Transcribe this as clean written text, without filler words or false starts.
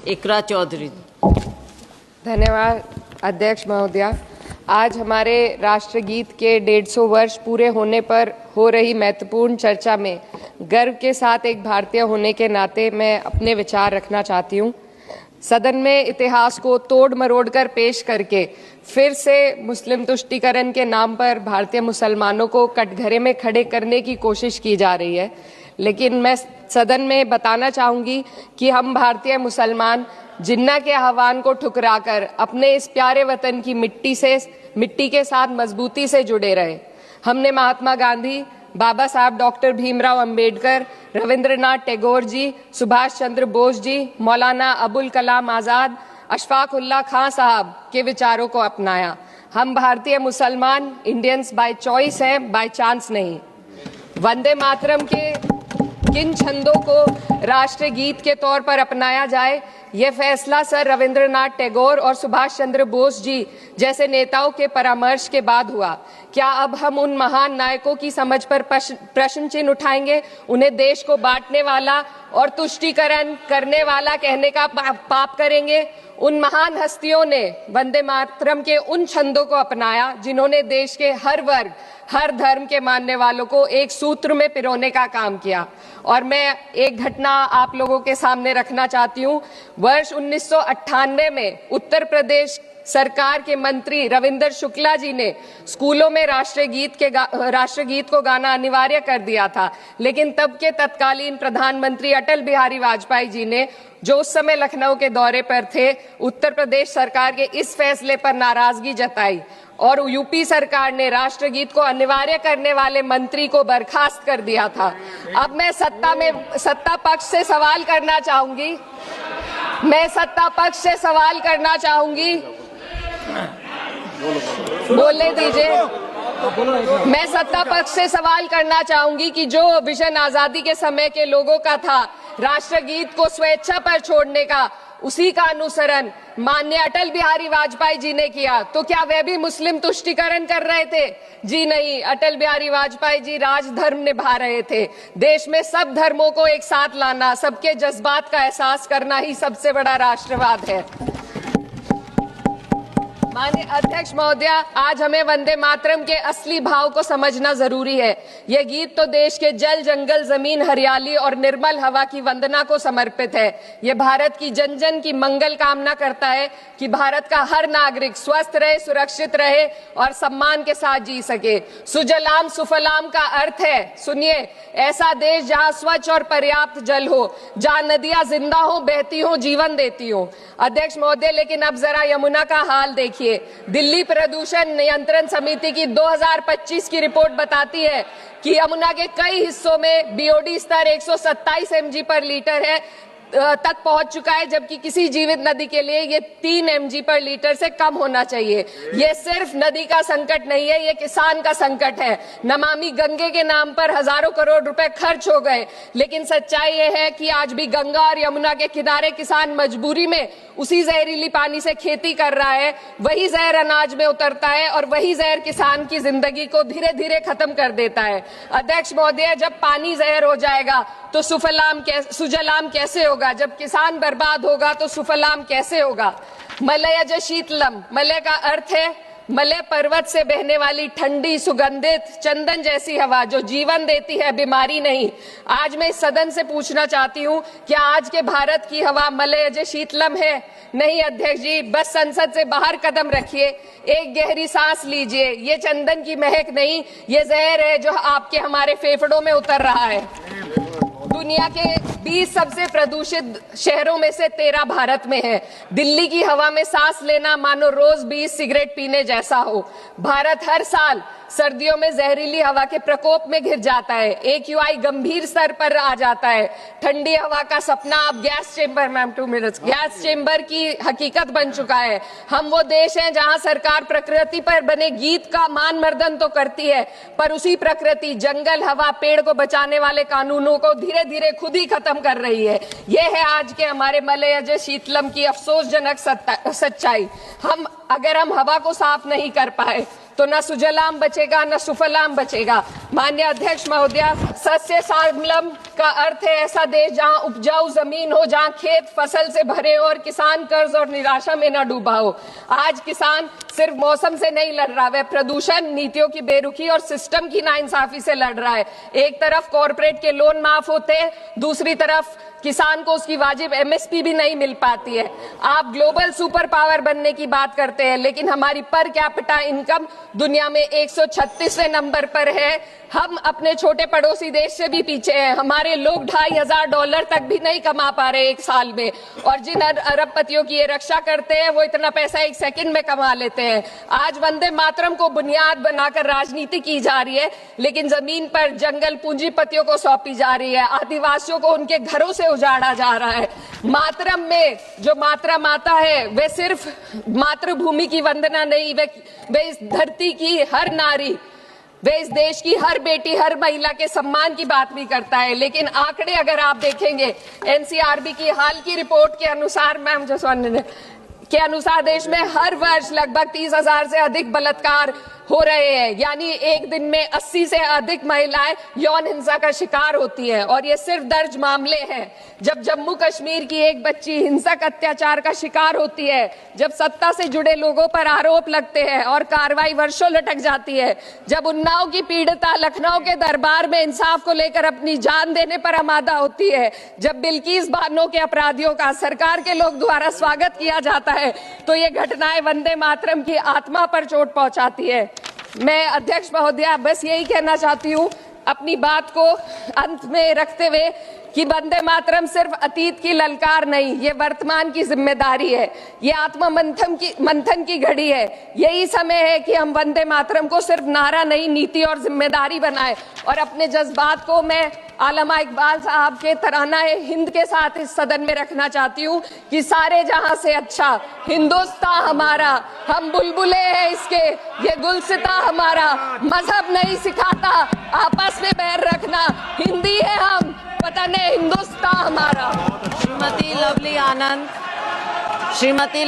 इकरा चौधरी। धन्यवाद अध्यक्ष महोदया। आज हमारे राष्ट्रगीत के 150 वर्ष पूरे होने पर हो रही महत्वपूर्ण चर्चा में गर्व के साथ एक भारतीय होने के नाते मैं अपने विचार रखना चाहती हूँ। सदन में इतिहास को तोड़ मरोड़ कर पेश करके फिर से मुस्लिम तुष्टीकरण के नाम पर भारतीय मुसलमानों को कटघरे में खड़े करने की कोशिश की जा रही है। लेकिन मैं सदन में बताना चाहूँगी कि हम भारतीय मुसलमान जिन्ना के आह्वान को ठुकराकर अपने इस प्यारे वतन की मिट्टी के साथ मजबूती से जुड़े रहे। हमने महात्मा गांधी, बाबा साहब डॉक्टर भीमराव अंबेडकर, रविंद्रनाथ टैगोर जी, सुभाष चंद्र बोस जी, मौलाना अबुल कलाम आज़ाद, अशफाक उल्लाह खां साहब के विचारों को अपनाया। हम भारतीय मुसलमान इंडियंस बाय चॉइस हैं, बाय चांस नहीं। वंदे मातरम के किन छंदों को राष्ट्रगीत के तौर पर अपनाया जाए, यह फैसला सर रविंद्रनाथ टैगोर और सुभाष चंद्र बोस जी जैसे नेताओं के परामर्श के बाद हुआ। क्या अब हम उन महान नायकों की समझ पर प्रश्न चिन्ह उठाएंगे? उन्हें देश को बांटने वाला और तुष्टीकरण करने वाला कहने का पाप करेंगे? उन महान हस्तियों ने वंदे मातरम के उन छंदों को अपनाया जिन्होंने देश के हर वर्ग, हर धर्म के मानने वालों को एक सूत्र में पिरोने का काम किया। और मैं एक घटना आप लोगों के सामने रखना चाहती हूँ। वर्ष 1998 में उत्तर प्रदेश सरकार के मंत्री रविंदर शुक्ला जी ने स्कूलों में राष्ट्रगीत को गाना अनिवार्य कर दिया था। लेकिन तब के तत्कालीन प्रधानमंत्री अटल बिहारी वाजपेयी जी ने, जो उस समय लखनऊ के दौरे पर थे, उत्तर प्रदेश सरकार के इस फैसले पर नाराजगी जताई और यूपी सरकार ने राष्ट्रगीत को अनिवार्य करने वाले मंत्री को बर्खास्त कर दिया था। अब मैं सत्ता पक्ष से सवाल करना चाहूंगी। बोलने दीजिए। मैं सत्ता पक्ष से सवाल करना चाहूंगी कि जो विजन आजादी के समय के लोगों का था राष्ट्रगीत को स्वेच्छा पर छोड़ने का, उसी का अनुसरण माननीय अटल बिहारी वाजपेयी जी ने किया, तो क्या वे भी मुस्लिम तुष्टीकरण कर रहे थे? जी नहीं। अटल बिहारी वाजपेयी जी राजधर्म निभा रहे थे। देश में सब धर्मों को एक साथ लाना, सबके जज्बात का एहसास करना ही सबसे बड़ा राष्ट्रवाद है। माननीय अध्यक्ष महोदया, आज हमें वंदे मातरम के असली भाव को समझना जरूरी है। यह गीत तो देश के जल, जंगल, जमीन, हरियाली और निर्मल हवा की वंदना को समर्पित है। यह भारत की जन जन की मंगल कामना करता है कि भारत का हर नागरिक स्वस्थ रहे, सुरक्षित रहे और सम्मान के साथ जी सके। सुजलाम सुफलाम का अर्थ है, सुनिए, ऐसा देश जहाँ स्वच्छ और पर्याप्त जल हो, जहाँ नदियां जिंदा हो, बहती हो, जीवन देती हो। अध्यक्ष महोदय, लेकिन अब जरा यमुना का हाल देखिए। दिल्ली प्रदूषण नियंत्रण समिति की 2025 की रिपोर्ट बताती है कि यमुना के कई हिस्सों में बीओडी स्तर 127 mg पर लीटर है तक पहुंच चुका है, जबकि किसी जीवित नदी के लिए ये 3 mg पर लीटर से कम होना चाहिए। ये सिर्फ नदी का संकट नहीं है, ये किसान का संकट है। नमामि गंगे के नाम पर हजारों करोड़ रुपए खर्च हो गए, लेकिन सच्चाई ये है कि आज भी गंगा और यमुना के किनारे किसान मजबूरी में उसी जहरीली पानी से खेती कर रहा है। वही जहर अनाज में उतरता है और वही जहर किसान की जिंदगी को धीरे धीरे खत्म कर देता है। अध्यक्ष महोदय, जब पानी जहर हो जाएगा तो सुजलाम कैसे होगा? जब किसान बर्बाद होगा तो सुफलाम कैसे होगा? मलयज शीतलम, मलय का अर्थ है मलय पर्वत से बहने वाली ठंडी सुगंधित चंदन जैसी हवा जो जीवन देती है, बीमारी नहीं। आज मैं इस सदन से पूछना चाहती हूँ, क्या आज के भारत की हवा मलयज शीतलम है? नहीं अध्यक्ष जी, बस संसद से बाहर कदम रखिए, एक गहरी सांस लीजिए। ये चंदन की महक नहीं, ये जहर है जो आपके हमारे फेफड़ों में उतर रहा है। दुनिया के 20 सबसे प्रदूषित शहरों में से 13 भारत में है। दिल्ली की हवा में सांस लेना मानो रोज 20 सिगरेट पीने जैसा हो। भारत हर साल सर्दियों में जहरीली हवा के प्रकोप में घिर जाता है। AQI गंभीर स्तर पर आ जाता है। ठंडी हवा का सपना अब गैस चेंबर की हकीकत बन चुका है। हम वो देश हैं जहां सरकार प्रकृति पर बने गीत का मान मर्दन तो करती है, पर उसी प्रकृति, जंगल, हवा, पेड़ को बचाने वाले कानूनों को धीरे धीरे खुद ही खत्म कर रही है। ये है आज के हमारे मलयज शीतलम की अफसोसजनक सच्चाई। अगर हम हवा को साफ नहीं कर पाए तो न सुजलाम बचेगा न सुफलाम बचेगा। माननीय अध्यक्ष महोदया, सस्य श्यामलम का अर्थ है ऐसा देश जहां उपजाऊ जमीन हो, जहां खेत फसल से भरे हो और किसान कर्ज और निराशा में न डूबा हो। आज किसान सिर्फ मौसम से नहीं लड़ रहा, वह प्रदूषण, नीतियों की बेरुखी और सिस्टम की नाइंसाफी से लड़ रहा है। एक तरफ कॉर्पोरेट के लोन माफ होते हैं, दूसरी तरफ किसान को उसकी वाजिब एमएसपी भी नहीं मिल पाती है। आप ग्लोबल सुपर पावर बनने की बात करते हैं, लेकिन हमारी पर कैपिटा इनकम दुनिया में 136वें नंबर पर है। हम अपने छोटे पड़ोसी देश से भी पीछे हैं। हमारे लोग $2,500 तक भी नहीं कमा पा रहे एक साल में, और जिन अरबपतियों की ये रक्षा करते हैं वो इतना पैसा एक सेकंड में कमा लेते हैं। आज वंदे मातरम को बुनियाद बनाकर राजनीति की जा रही है, लेकिन जमीन पर जंगल पूंजीपतियों को सौंपी जा रही है। आदिवासियों को उनके घरों से उजाड़ा जा रहा है। मातरम में जो मात्रा माता है वे सिर्फ मातृभूमि की वंदना नहीं, वे इस धरती की हर नारी, वे इस देश की हर बेटी, हर महिला के सम्मान की बात भी करता है। लेकिन आंकड़े अगर आप देखेंगे, एनसीआरबी की हाल की रिपोर्ट के अनुसार, मैम जसवंत के अनुसार देश में हर वर्ष लगभग 30,000 से अधिक बलात्कार हो रहे हैं। यानी एक दिन में 80 से अधिक महिलाएं यौन हिंसा का शिकार होती हैं, और ये सिर्फ दर्ज मामले हैं। जब जम्मू कश्मीर की एक बच्ची हिंसक अत्याचार का शिकार होती है, जब सत्ता से जुड़े लोगों पर आरोप लगते हैं और कार्रवाई वर्षों लटक जाती है, जब उन्नाव की पीड़िता लखनऊ के दरबार में इंसाफ को लेकर अपनी जान देने पर आमादा होती है, जब बिल्किस बानो के अपराधियों का सरकार के लोग द्वारा स्वागत किया जाता है, तो ये घटनाएं वंदे मातरम की आत्मा पर चोट पहुंचाती है। मैं अध्यक्ष महोदया बस यही कहना चाहती हूँ अपनी बात को अंत में रखते हुए कि वंदे मातरम सिर्फ अतीत की ललकार नहीं, ये वर्तमान की जिम्मेदारी है। ये आत्म मंथन की घड़ी है। यही समय है कि हम वंदे मातरम को सिर्फ नारा नहीं, नीति और जिम्मेदारी बनाए। और अपने जज्बात को मैं आलमा इकबाल साहब के तराना हिंद के साथ इस सदन में रखना चाहती हूँ कि सारे जहां से अच्छा हिंदुस्तान हमारा, हम बुलबुले हैं इसके, ये गुलसिता हमारा, मजहब नहीं सिखाता आपस में बैर रखना, हिंदी है हम, वतन है हिंदुस्तान हमारा। श्रीमती लवली आनंद, श्रीमती